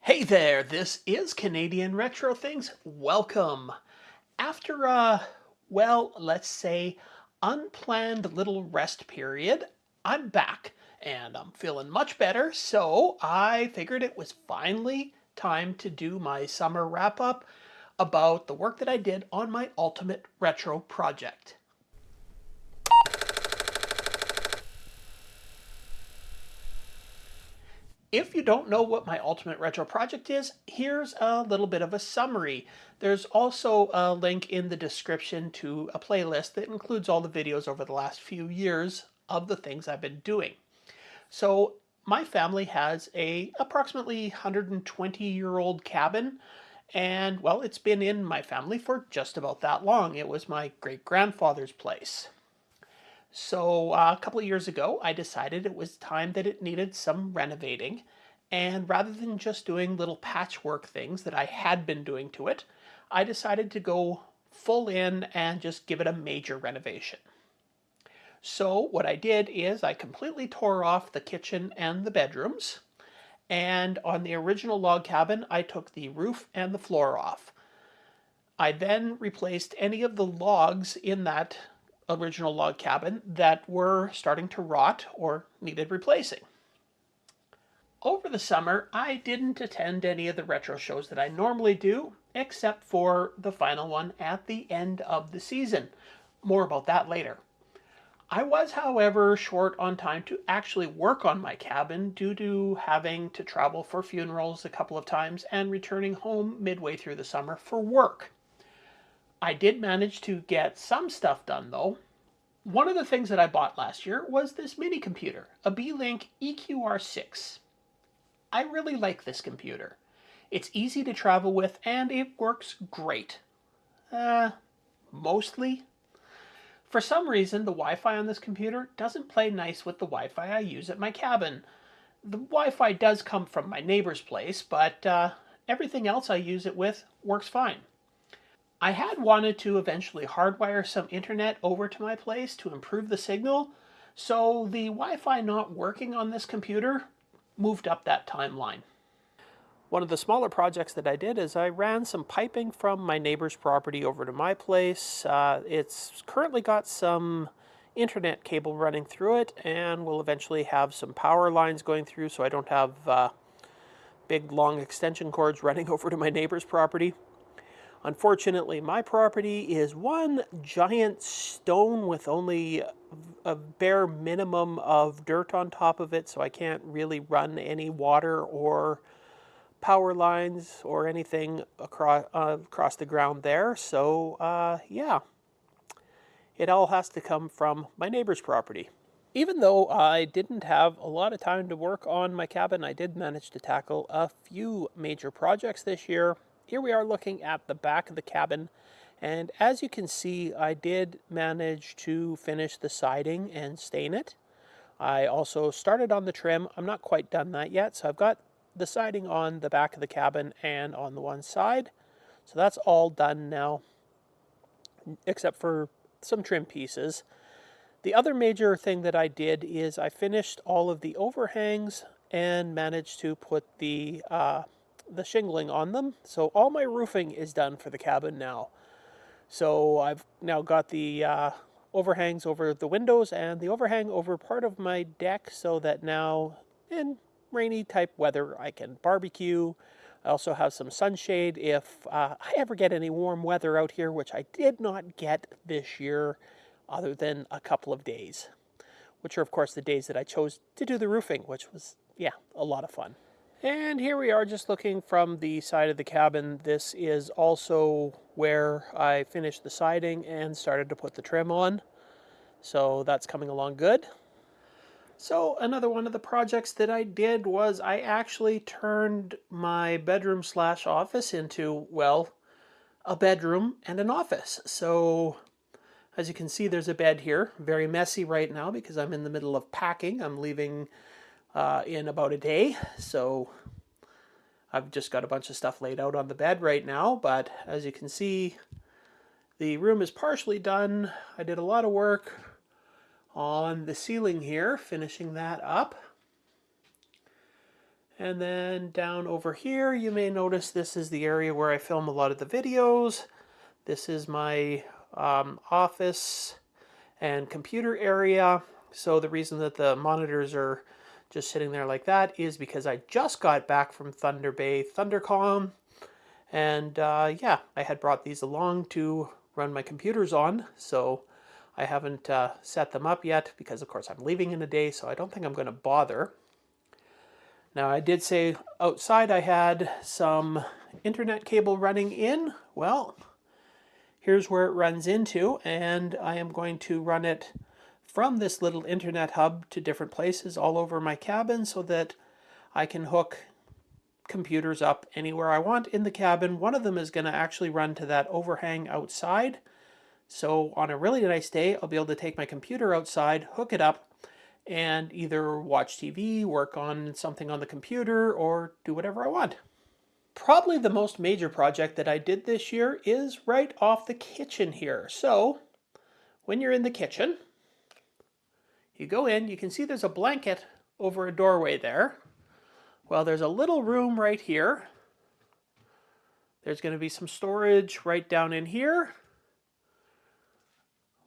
Hey there, this is Canadian Retro Things. Welcome. After let's say unplanned little rest period, I'm back and I'm feeling much better, so I figured it was finally time to do my summer wrap up about the work that I did on my ultimate retro project. If you don't know what my ultimate retro project is, here's a little bit of a summary. There's also a link in the description to a playlist that includes all the videos over the last few years of the things I've been doing. So my family has a approximately 120-year-old cabin, and well, it's been in my family for just about that long. It was my great-grandfather's place. So a couple of years ago, I decided it was time that it needed some renovating. And rather than just doing little patchwork things that I had been doing to it, I decided to go full in and just give it a major renovation. So what I did is I completely tore off the kitchen and the bedrooms. And on the original log cabin, I took the roof and the floor off. I then replaced any of the logs in that original log cabin that were starting to rot or needed replacing. Over the summer, I didn't attend any of the retro shows that I normally do, except for the final one at the end of the season. More about that later. I was, however, short on time to actually work on my cabin due to having to travel for funerals a couple of times and returning home midway through the summer for work. I did manage to get some stuff done though. One of the things that I bought last year was this mini computer, a B-Link EQR6. I really like this computer. It's easy to travel with and it works great. Mostly. For some reason, the Wi-Fi on this computer doesn't play nice with the Wi-Fi I use at my cabin. The Wi-Fi does come from my neighbor's place, but everything else I use it with works fine. I had wanted to eventually hardwire some internet over to my place to improve the signal, so the Wi-Fi not working on this computer moved up that timeline. One of the smaller projects that I did is I ran some piping from my neighbor's property over to my place. It's currently got some internet cable running through it and will eventually have some power lines going through so I don't have big long extension cords running over to my neighbor's property. Unfortunately, my property is one giant stone with only a bare minimum of dirt on top of it, so I can't really run any water or power lines or anything across the ground there. So, yeah, it all has to come from my neighbor's property. Even though I didn't have a lot of time to work on my cabin, I did manage to tackle a few major projects this year. Here we are looking at the back of the cabin, and as you can see, I did manage to finish the siding and stain it. I also started on the trim. I'm not quite done that yet, so I've got the siding on the back of the cabin and on the one side. So that's all done now, except for some trim pieces. The other major thing that I did is I finished all of the overhangs and managed to put the shingling on them. So all my roofing is done for the cabin now. So I've now got the overhangs over the windows and the overhang over part of my deck so that now in rainy type weather I can barbecue. I also have some sunshade if I ever get any warm weather out here, which I did not get this year other than a couple of days, which are of course the days that I chose to do the roofing, which was, yeah, a lot of fun. And here we are just looking from the side of the cabin. This is also where I finished the siding and started to put the trim on. So that's coming along good. So another one of the projects that I did was I actually turned my bedroom slash office into, well, a bedroom and an office. So as you can see, there's a bed here. Very messy right now because I'm in the middle of packing. I'm leaving in about a day, so I've just got a bunch of stuff laid out on the bed right now, but as you can see, the room is partially done. I did a lot of work on the ceiling here, finishing that up. And then down over here, you may notice this is the area where I film a lot of the videos. This is my office and computer area. So the reason that the monitors are just sitting there like that is because I just got back from Thunder Bay ThunderCon. And yeah, I had brought these along to run my computers on. So I haven't set them up yet because, of course, I'm leaving in a day. So I don't think I'm going to bother. Now, I did say outside I had some internet cable running in. Well, here's where it runs into, and I am going to run it from this little internet hub to different places all over my cabin so that I can hook computers up anywhere I want in the cabin. One of them is going to actually run to that overhang outside. So on a really nice day, I'll be able to take my computer outside, hook it up, and either watch TV, work on something on the computer, or do whatever I want. Probably the most major project that I did this year is right off the kitchen here. So when you're in the kitchen, you go in, you can see there's a blanket over a doorway there. Well, there's a little room right here. There's going to be some storage right down in here.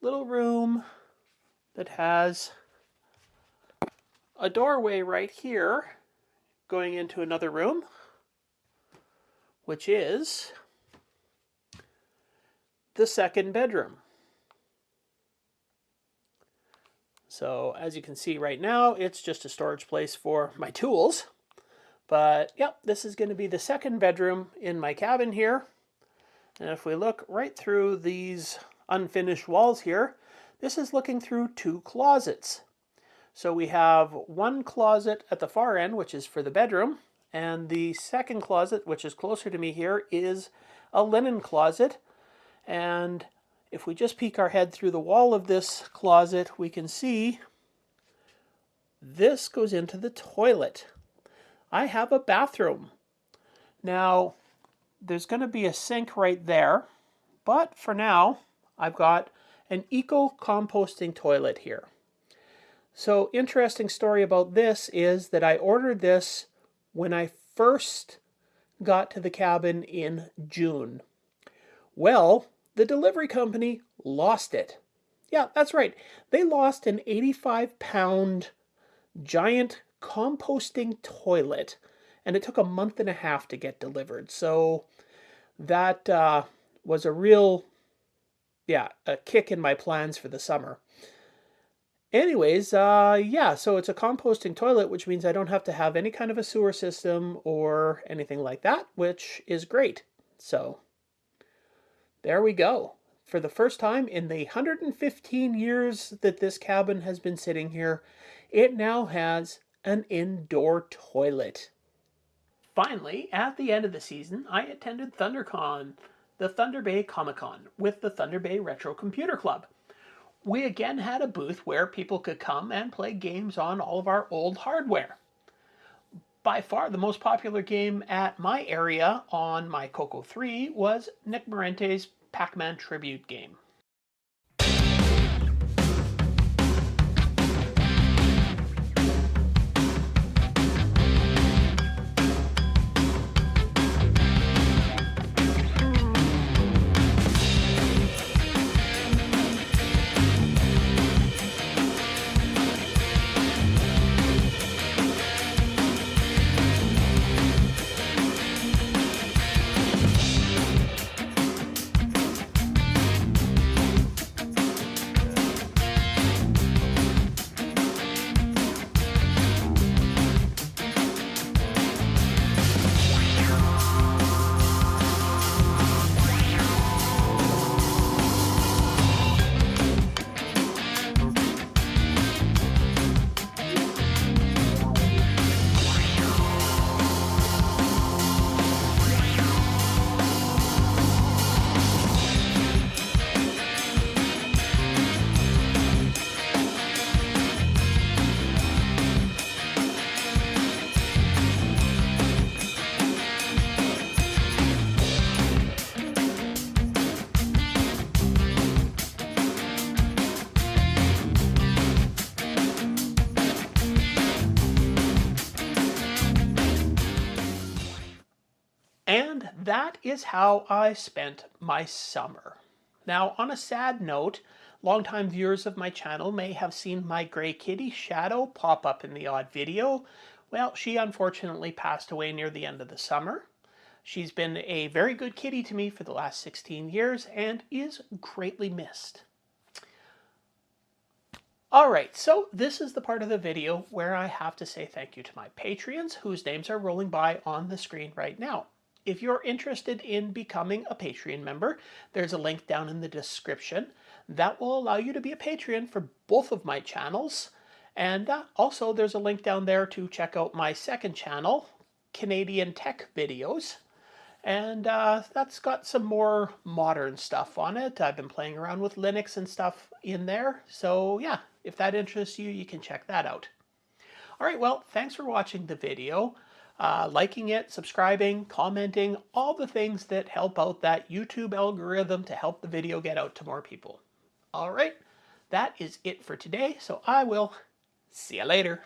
Little room that has a doorway right here going into another room, which is the second bedroom. So as you can see right now, it's just a storage place for my tools. But yep, this is going to be the second bedroom in my cabin here. And if we look right through these unfinished walls here, this is looking through two closets. So we have one closet at the far end, which is for the bedroom, and the second closet, which is closer to me here, is a linen closet. And if we just peek our head through the wall of this closet, we can see this goes into the toilet. I have a bathroom. Now, there's going to be a sink right there, but for now, I've got an eco-composting toilet here. So, interesting story about this is that I ordered this when I first got to the cabin in June. Well, the delivery company lost it. Yeah, that's right. They lost an 85-pound giant composting toilet, and it took a month and a half to get delivered. So that was a real, a kick in my plans for the summer. Anyways, yeah, so it's a composting toilet, which means I don't have to have any kind of a sewer system or anything like that, which is great. So there we go. For the first time in the 115 years that this cabin has been sitting here, it now has an indoor toilet. Finally, at the end of the season, I attended ThunderCon, the Thunder Bay Comic-Con, with the Thunder Bay Retro Computer Club. We again had a booth where people could come and play games on all of our old hardware. By far, the most popular game at my area on my Coco 3 was Nick Morente's Pac-Man Tribute game. And that is how I spent my summer. Now, on a sad note, longtime viewers of my channel may have seen my gray kitty Shadow pop up in the odd video. Well, she unfortunately passed away near the end of the summer. She's been a very good kitty to me for the last 16 years and is greatly missed. Alright, so this is the part of the video where I have to say thank you to my Patreons, whose names are rolling by on the screen right now. If you're interested in becoming a Patreon member, there's a link down in the description that will allow you to be a Patreon for both of my channels. And also there's a link down there to check out my second channel, Canadian Tech Videos. And that's got some more modern stuff on it. I've been playing around with Linux and stuff in there. So yeah, if that interests you, you can check that out. All right, well, thanks for watching the video. Liking it, subscribing, commenting, all the things that help out that YouTube algorithm to help the video get out to more people. All right, that is it for today. So I will see you later.